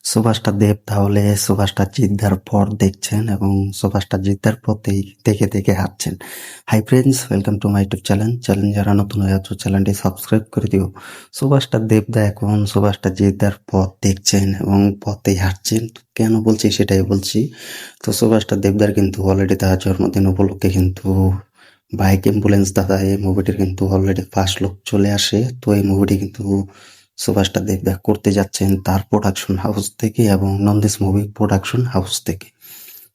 সুভাষটা দেব তাহলে সুভাষটা জিদ্দার পর দেখছেন এবং সুভাষটা জিদ্দার পথেই দেখে দেখে হাঁটছেন। Hi friends, welcome to my YouTube channel যারা নতুন হয়ে আছো চ্যানেলটি সাবস্ক্রাইব করে দিও। সুভাষটা দেবদা এখন সুভাষটা জিদ্দার পথ দেখছেন এবং পথেই হাঁটছেন। কেন বলছি সেটাই বলছি। তো সুভাষটা দেবদার কিন্তু অলরেডি তার জন্মদিন উপলক্ষে কিন্তু বাইক অ্যাম্বুলেন্স দাদা এই মুভিটির কিন্তু অলরেডি ফার্স্ট লুক চলে আসে। তো এই মুভিটি কিন্তু সুভাষটা দেবদা করতে যাচ্ছেন তার প্রোডাকশন হাউস থেকে এবং নন্দিস মুভি প্রোডাকশন হাউস থেকে।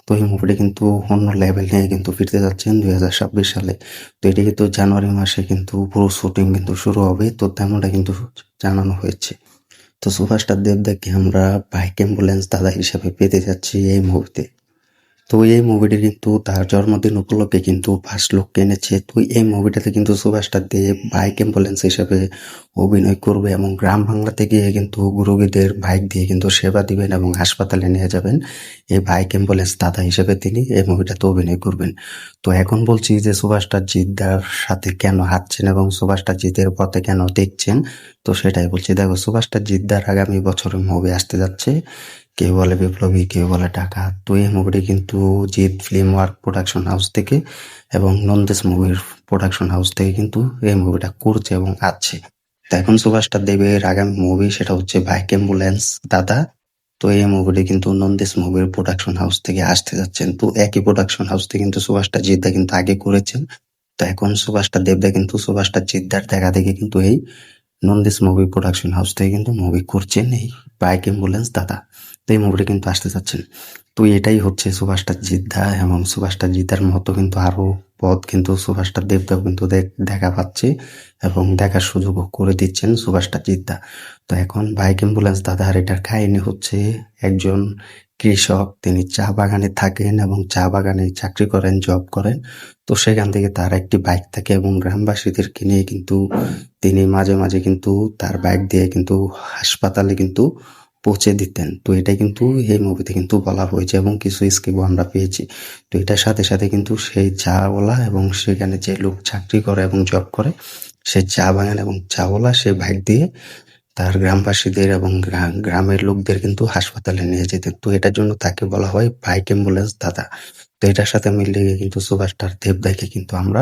তো এই মুভিটি কিন্তু অন্য লেভেল নিয়ে কিন্তু ফিরতে যাচ্ছেন 2026 সালে। তো এটি কিন্তু জানুয়ারি মাসে কিন্তু পুরো শুটিং কিন্তু শুরু হবে, তো তেমনটা কিন্তু জানানো হয়েছে। তো সুভাষটা দেবদাকে আমরা বাইক অ্যাম্বুলেন্স দাদা হিসাবে পেতে যাচ্ছি এই মুভিতে। তো এই মুভিটি কিন্তু তার জন্মদিন উপলক্ষে কিন্তু ফার্স্ট লুক এনেছে। তো এই মুভিটাতে কিন্তু সুভাষটা দেব বাইক অ্যাম্বুলেন্স হিসেবে অভিনয় করবে এবং গ্রাম বাংলা থেকে কিন্তু রোগীদের বাইক দিয়ে কিন্তু সেবা দিবেন এবং হাসপাতালে নিয়ে যাবেন। এই বাইক অ্যাম্বুলেন্স দাদা হিসেবে তিনি এই মুভিটাতে অভিনয় করবেন। তো এখন বলছি যে সুভাষটা জিদ্দার সাথে কেন হাঁটছেন এবং সুভাষটা জিতের পথে কেন দেখছেন। তো সেটাই বলছি। দেখো, সুভাষটা জিদ্দার আগামী বছরে মুভি আসতে যাচ্ছে। কেউ বলে বিপ্লবী, কেউ বলে ডাকাত। তো এই মুভিটি কিন্তু Jeet film work production house থেকে এবং নন্দেশ মুভির প্রোডাকশন হাউস থেকে কিন্তু এই মুভিটা করছে এবং আছে। তো এখন সুভাষটা দেবের আগামী মুভি সেটা হচ্ছে বাইক অ্যাম্বুলেন্স দাদা। তো এই মুভিটি কিন্তু নন্দেশ মুভির প্রোডাকশন হাউস থেকে আসতে যাচ্ছেন। তো একই প্রোডাকশন হাউস থেকে কিন্তু সুভাষটা জিদ্দা কিন্তু আগে করেছেন। তো এখন সুভাষটা দেবদা কিন্তু সুভাষটা জিদ্দার দেখা দেখে কিন্তু এই নন্দিস মুভি প্রোডাকশন হাউস থেকে কিন্তু মুভি করছেন এই বাইক অ্যাম্বুলেন্স দাদা। তো এই মুভিটা কিন্তু আসতে যাচ্ছেন। তো এটাই হচ্ছে সুভাষটা জিদ্দা এবং সুভাষটা জিদ্দার মতো কিন্তু আরো পথ কিন্তু সুভাষটা দেবদাও কিন্তু দেখা পাচ্ছে এবং দেখার সুযোগও করে দিচ্ছেন সুভাষটা জিদ্দা। তো এখন বাইক অ্যাম্বুলেন্স দাদার এটার কাহিনী হচ্ছে একজন কৃষক, তিনি চা বাগানে থাকেন এবং চা বাগানে চাকরি করেন, জব করেন। তো সেখান থেকে তার একটি বাইক থাকে এবং গ্রামবাসীদেরকে নিয়ে কিন্তু তিনি মাঝে মাঝে কিন্তু তার বাইক দিয়ে কিন্তু হাসপাতালে কিন্তু পৌঁছে দিতেন। তো এটা কিন্তু এই মুভিতে কিন্তু বলা হয়েছে এবং কিছু স্কিপও আমরা পেয়েছি। তো এটার সাথে সাথে কিন্তু সেই চাওয়ালা এবং সেখানে যে লোক চাকরি করে এবং জব করে সেই চা বাগান এবং চাওয়ালা সে বাইক দিয়ে তার গ্রামবাসীদের এবং গ্রামের লোকদের কিন্তু হাসপাতালে নিয়ে যেতেন। তো এটার জন্য তাকে বলা হয় বাইক অ্যাম্বুলেন্স দাদা। তো এটার সাথে মিলিয়ে কিন্তু সুভাষটার দেবদাকে কিন্তু আমরা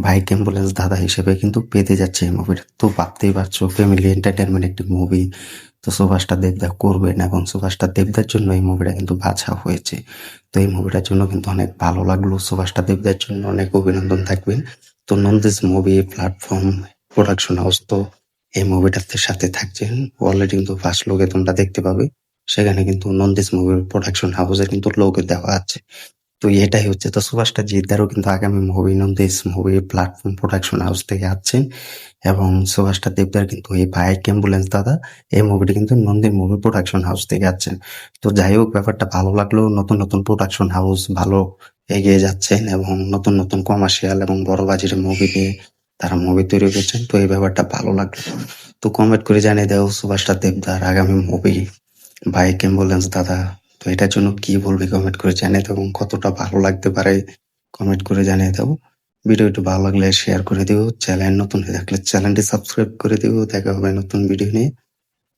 বাইক অ্যাম্বুলেন্স দাদা হিসেবে কিন্তু পেতে যাচ্ছে এই মুভিটা। তো ভাবতেই পারছো, ফ্যামিলি এন্টারটেনমেন্ট একটি মুভি। তো সুভাষটা দেবদা করবেন এবং সুভাষটা দেবদার জন্য এই মুভিটা কিন্তু বাছা হয়েছে। তো এই মুভিটার জন্য কিন্তু অনেক ভালো লাগলো। সুভাষটা দেবদার জন্য অনেক অভিনন্দন থাকবেন। তো Nandi's movie platform production house তো এই মুভিটাতে সাথে থাকছেন। অলরেডি কিন্তু ফার্স্ট লোকে তোমরা দেখতে পাবে, সেখানে কিন্তু নন্দিস মুভির প্রোডাকশন হাউসে কিন্তু লোকে দেওয়া আছে। তো এটাই হচ্ছে। তো সুভাষটা জিদ্দারও কিন্তু আগামী movie Nandi's movie platform production house থেকে আসছেন এবং সুভাষটা দেবদার কিন্তু এই বাইক অ্যাম্বুলেন্স দাদা এই মুভিটি কিন্তু নন্দির মুভি প্রোডাকশন হাউস থেকে আসছেন। তো যাই হোক, ব্যাপারটা ভালো লাগলো। নতুন নতুন প্রোডাকশন হাউস ভালো এগিয়ে যাচ্ছেন এবং নতুন নতুন কমার্শিয়াল এবং বড় বাজেটের মুভি নিয়ে তারা মুভি তৈরি করছেন। তো এই ব্যাপারটা ভালো লাগলো। তো কমেন্ট করে জানিয়ে দাও সুভাষটা দেবদার আগামী মুভি বাইক অ্যাম্বুলেন্স দাদা। তো এটার জন্য কি বলবে কমেন্ট করে জানিয়ে দাও এবং কতটা ভালো লাগতে পারে কমেন্ট করে জানিয়ে দাও। ভিডিওটি ভালো লাগলে শেয়ার করে দিও। চ্যানেল নতুন হয়ে থাকলে চ্যানেলটি সাবস্ক্রাইব করে দিও। দেখা হবে নতুন ভিডিও নিয়ে,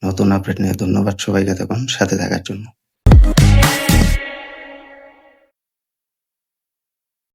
নতুন আপডেট নিয়ে। ধন্যবাদ সবাইকে তখন সাথে থাকার জন্য।